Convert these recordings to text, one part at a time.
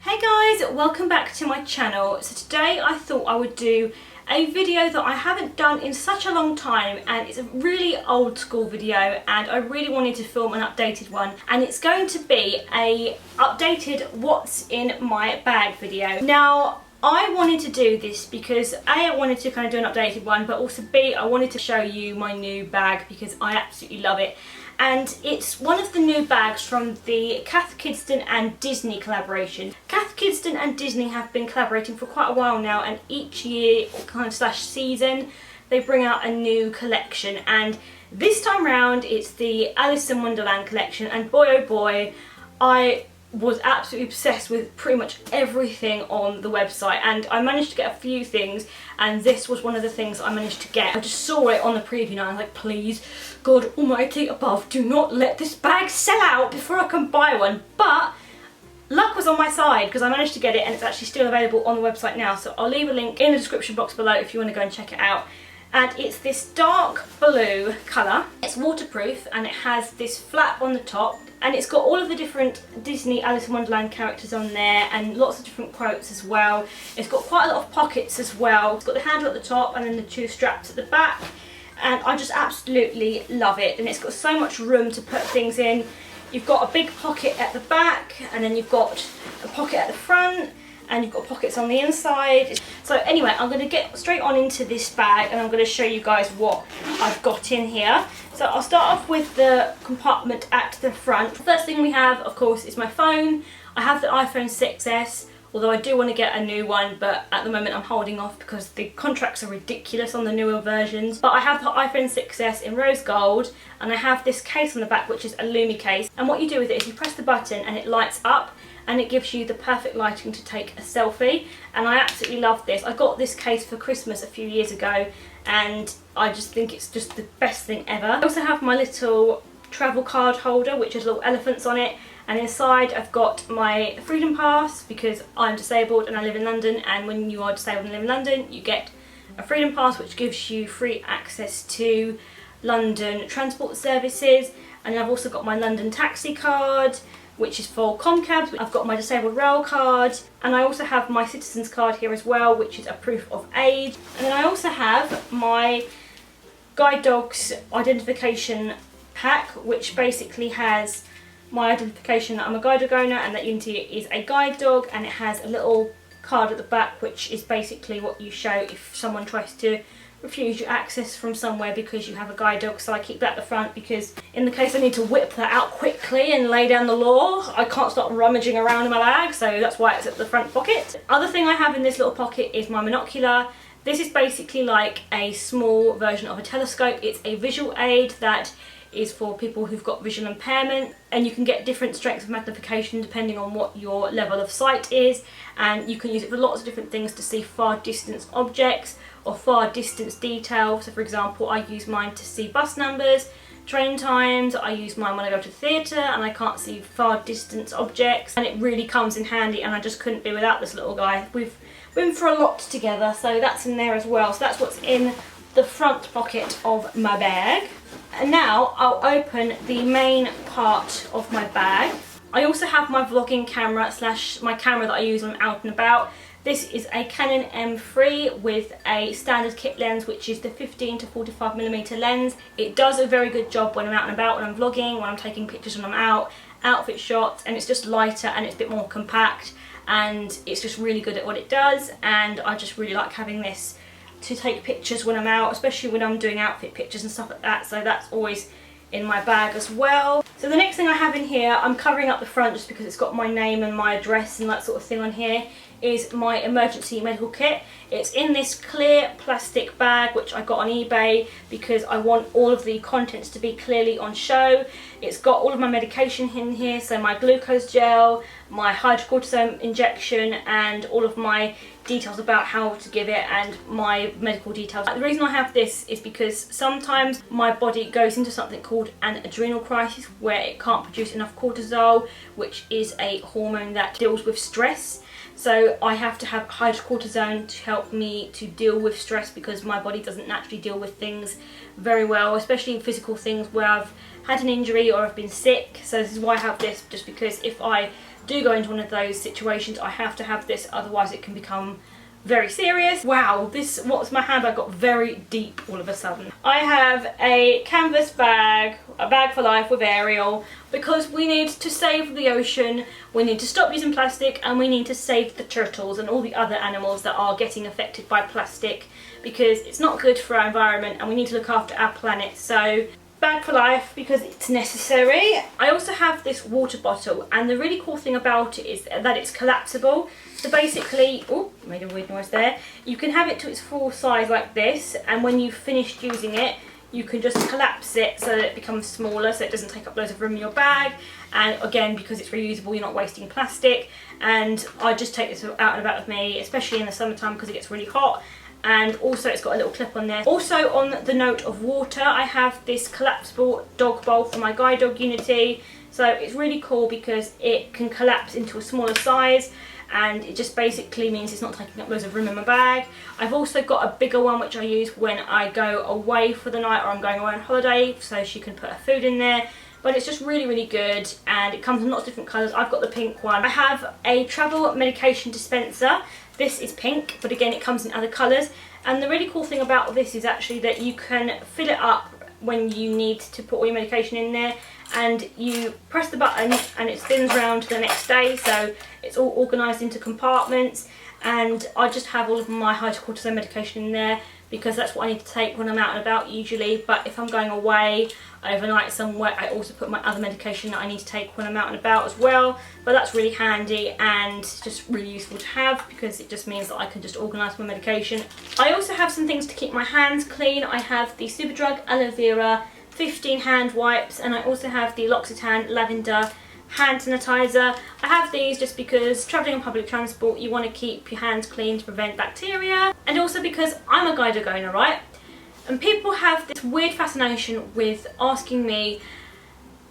Hey guys, welcome back to my channel. So today I thought I would do a video that I haven't done in such a long time, and it's a really old school video and I really wanted to film an updated one, and it's going to be a updated what's in my bag video. Now I wanted to do this because A, I wanted to kind of do an updated one, but also B, I wanted to show you my new bag because I absolutely love it. And it's one of the new bags from the Cath Kidston and Disney collaboration. Cath Kidston and Disney have been collaborating for quite a while now, and each year or kind of slash season they bring out a new collection, and this time round it's the Alice in Wonderland collection, and boy oh boy, I was absolutely obsessed with pretty much everything on the website, and I managed to get a few things, and this was one of the things I managed to get. I just saw it on the preview and I was like, please God almighty above, do not let this bag sell out before I can buy one. But luck was on my side because I managed to get it, and it's actually still available on the website now, so I'll leave a link in the description box below if you want to go and check it out. And it's this dark blue colour. It's waterproof and it has this flap on the top, and it's got all of the different Disney Alice in Wonderland characters on there and lots of different quotes as well. It's got quite a lot of pockets as well. It's got the handle at the top and then the two straps at the back, and I just absolutely love it, and it's got so much room to put things in. You've got a big pocket at the back, and then you've got a pocket at the front, and you've got pockets on the inside. So anyway, I'm going to get straight on into this bag and I'm going to show you guys what I've got in here. So I'll start off with the compartment at the front. The first thing we have, of course, is my phone. I have the iPhone 6s, although I do want to get a new one, but at the moment I'm holding off because the contracts are ridiculous on the newer versions. But I have the iPhone 6s in rose gold, and I have this case on the back which is a Lumi case, and what you do with it is you press the button and it lights up, and it gives you the perfect lighting to take a selfie, and I absolutely love this. I got this case for Christmas a few years ago and I just think it's just the best thing ever. I also have my little travel card holder which has little elephants on it, and inside I've got my Freedom Pass because I'm disabled and I live in London, and when you are disabled and live in London you get a Freedom Pass which gives you free access to London transport services. And I've also got my London taxi card which is for Comcabs. I've got my disabled rail card, and I also have my citizens card here as well, which is a proof of age. And then I also have my guide dog's identification pack, which basically has my identification that I'm a guide dog owner and that Unity is a guide dog, and it has a little card at the back which is basically what you show if someone tries to refuse you access from somewhere because you have a guide dog. So I keep that at the front because in the case I need to whip that out quickly and lay down the law, I can't start rummaging around in my bag, so that's why it's at the front pocket. Other thing I have in this little pocket is my Monocular. This is basically like a small version of a telescope. It's a visual aid that is for people who've got visual impairment, and you can get different strengths of magnification depending on what your level of sight is, and you can use it for lots of different things to see far distance objects or far distance detail. So for example, I use mine to see bus numbers, train times. I use mine when I go to the theatre and I can't see far distance objects, and it really comes in handy, and I just couldn't be without this little guy. We've been for a lot together, so that's in there as well. So that's what's in the front pocket of my bag. And now I'll open the main part of my bag. I also have my vlogging camera slash my camera that I use when I'm out and about. This is a Canon M3 with a standard kit lens, which is the 15 to 45mm lens. It does a very good job when I'm out and about, when I'm vlogging, when I'm taking pictures when I'm out, outfit shots, and it's just lighter and it's a bit more compact, and it's just really good at what it does, and I just really like having this to take pictures when I'm out, especially when I'm doing outfit pictures and stuff like that, so that's always in my bag as well. So the next thing I have in here, I'm covering up the front just because it's got my name and my address and that sort of thing on here, is my emergency medical kit. It's in this clear plastic bag which I got on eBay because I want all of the contents to be clearly on show. It's got all of my medication in here, so my glucose gel, my hydrocortisone injection, and all of my details about how to give it and my medical details. The reason I have this is because sometimes my body goes into something called an adrenal crisis where it can't produce enough cortisol, which is a hormone that deals with stress. So I have to have hydrocortisone to help me to deal with stress because my body doesn't naturally deal with things very well, especially physical things where I've had an injury or I've been sick. So this is why I have this, just because if I do go into one of those situations, I have to have this, otherwise it can become very serious. Wow, what's my handbag got very deep all of a sudden. I have a canvas bag, a bag for life with Ariel, because we need to save the ocean, we need to stop using plastic, and we need to save the turtles and all the other animals that are getting affected by plastic, because it's not good for our environment and we need to look after our planet. So bag for life, because it's necessary. I also have this water bottle, and the really cool thing about it is that it's collapsible. So basically, oh, made a weird noise there. You can have it to its full size like this, and when you've finished using it, you can just collapse it so that it becomes smaller, so it doesn't take up loads of room in your bag. And again, because it's reusable, you're not wasting plastic. And I just take this out and about with me, especially in the summertime because it gets really hot. And also it's got a little clip on there. Also, on the note of water, I have this collapsible dog bowl for my guide dog Unity. So it's really cool because it can collapse into a smaller size, and it just basically means it's not taking up loads of room in my bag. I've also got a bigger one which I use when I go away for the night or I'm going away on holiday, so she can put her food in there. But it's just really, really good, and it comes in lots of different colours. I've got the pink one. I have a travel medication dispenser. This is pink, but again it comes in other colours. And the really cool thing about this is actually that you can fill it up when you need to put all your medication in there, and you press the button and it spins around the next day, so it's all organised into compartments. And I just have all of my hydrocortisone medication in there because that's what I need to take when I'm out and about usually. But if I'm going away overnight somewhere, I also put my other medication that I need to take when I'm out and about as well. But that's really handy and just really useful to have, because it just means that I can just organise my medication. I also have some things to keep my hands clean. I have the Superdrug Aloe Vera 15 hand wipes, and I also have the L'Occitane Lavender hand sanitizer. I have these just because travelling on public transport, you want to keep your hands clean to prevent bacteria, and also because I'm a guide dog owner, right? And people have this weird fascination with asking me,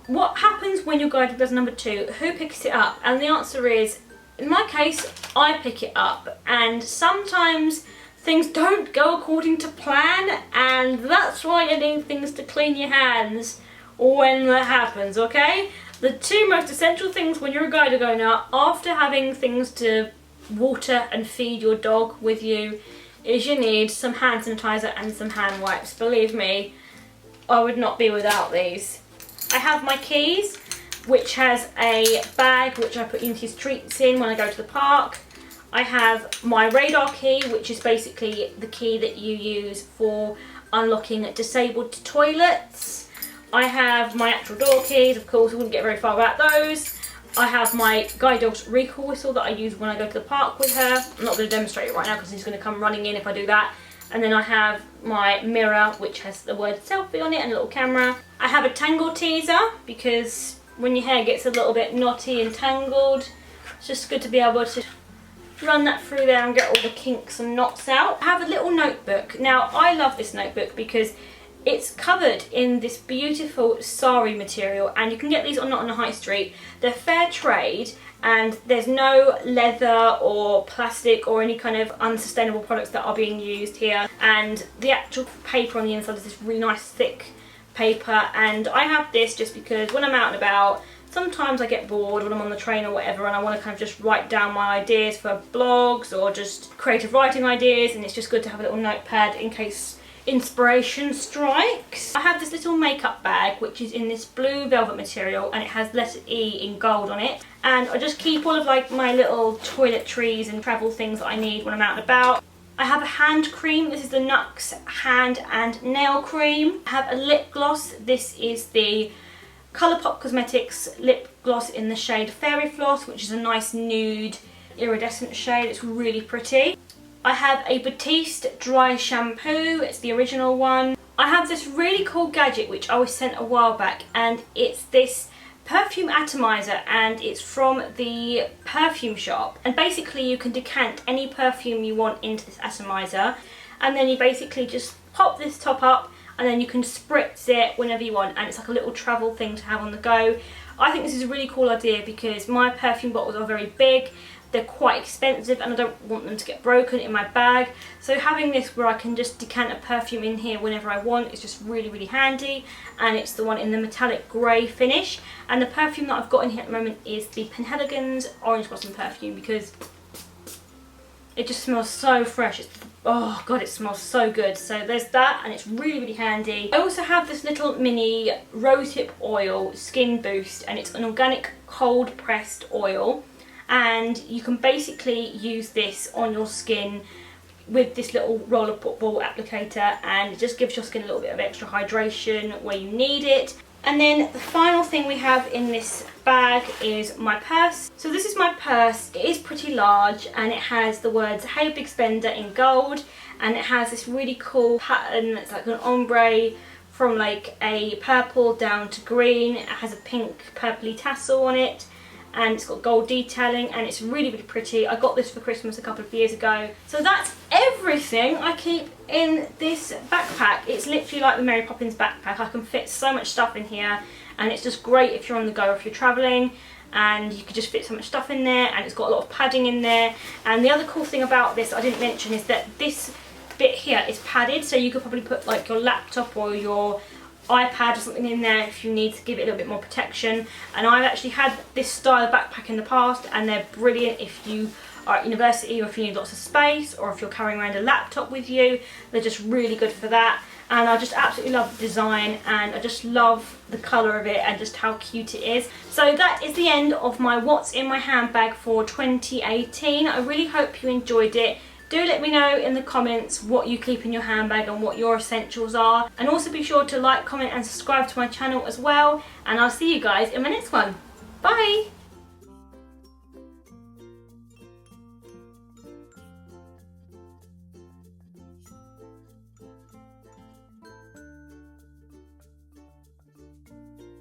what happens when your guide dog does number 2? Who picks it up? And the answer is, in my case, I pick it up, and sometimes things don't go according to plan, and that's why you need things to clean your hands when that happens, okay? The two most essential things when you're a guide dog owner, after having things to water and feed your dog with you, is you need some hand sanitizer and some hand wipes. Believe me, I would not be without these. I have my keys, which has a bag which I put Unity's treats in when I go to the park. I have my radar key, which is basically the key that you use for unlocking disabled toilets. I have my actual door keys, of course I wouldn't get very far without those. I have my guide dog's recall whistle that I use when I go to the park with her. I'm not going to demonstrate it right now because he's going to come running in if I do that. And then I have my mirror, which has the word selfie on it and a little camera. I have a tangle teaser because when your hair gets a little bit knotty and tangled, it's just good to be able to run that through there and get all the kinks and knots out. I have a little notebook. Now I love this notebook because it's covered in this beautiful sari material, and you can get these not on the high street. They're fair trade, and there's no leather or plastic or any kind of unsustainable products that are being used here. And the actual paper on the inside is this really nice thick paper, and I have this just because when I'm out and about, sometimes I get bored when I'm on the train or whatever, and I want to kind of just write down my ideas for blogs or just creative writing ideas, and it's just good to have a little notepad in case inspiration strikes. I have this little makeup bag which is in this blue velvet material, and it has letter E in gold on it, and I just keep all of like my little toiletries and travel things that I need when I'm out and about. I have a hand cream. This is the Nux hand and nail cream. I have a lip gloss. This is the Colourpop Cosmetics lip gloss in the shade Fairy Floss, which is a nice nude iridescent shade. It's really pretty. I have a Batiste dry shampoo. It's the original one. I have this really cool gadget which I was sent a while back, and it's this perfume atomizer, and it's from the perfume shop, and basically you can decant any perfume you want into this atomizer, and then you basically just pop this top up and then you can spritz it whenever you want, and it's like a little travel thing to have on the go. I think this is a really cool idea because my perfume bottles are very big, they're quite expensive and I don't want them to get broken in my bag. So having this where I can just decant a perfume in here whenever I want is just really, really handy. And it's the one in the metallic grey finish. And the perfume that I've got in here at the moment is the Penhaligon's Orange Blossom perfume, because it just smells so fresh. Oh god, it smells so good. So there's that, and it's really, really handy. I also have this little mini rosehip oil skin boost, and it's an organic cold pressed oil, and you can basically use this on your skin with this little roller ball applicator, and it just gives your skin a little bit of extra hydration where you need it. And then the final thing we have in this bag is my purse. So this is my purse. It is pretty large, and it has the words "Hey Big Spender" in gold, and it has this really cool pattern that's like an ombre from like a purple down to green. It has a pink purpley tassel on it, and it's got gold detailing, and it's really, really pretty. I got this for Christmas a couple of years ago. So that's everything I keep in this backpack. It's literally like the Mary Poppins backpack. I can fit so much stuff in here, and it's just great if you're on the go or if you're travelling, and you can just fit so much stuff in there, and it's got a lot of padding in there. And the other cool thing about this I didn't mention is that this bit here is padded, so you could probably put like your laptop or your iPad or something in there if you need to give it a little bit more protection. And I've actually had this style of backpack in the past, and they're brilliant if you are at university or if you need lots of space, or if you're carrying around a laptop with you. They're just really good for that. And I just absolutely love the design, and I just love the colour of it and just how cute it is. So that is the end of my what's in my handbag for 2018. I really hope you enjoyed it. Do let me know in the comments what you keep in your handbag and what your essentials are. And also be sure to like, comment and subscribe to my channel as well. And I'll see you guys in my next one. Bye!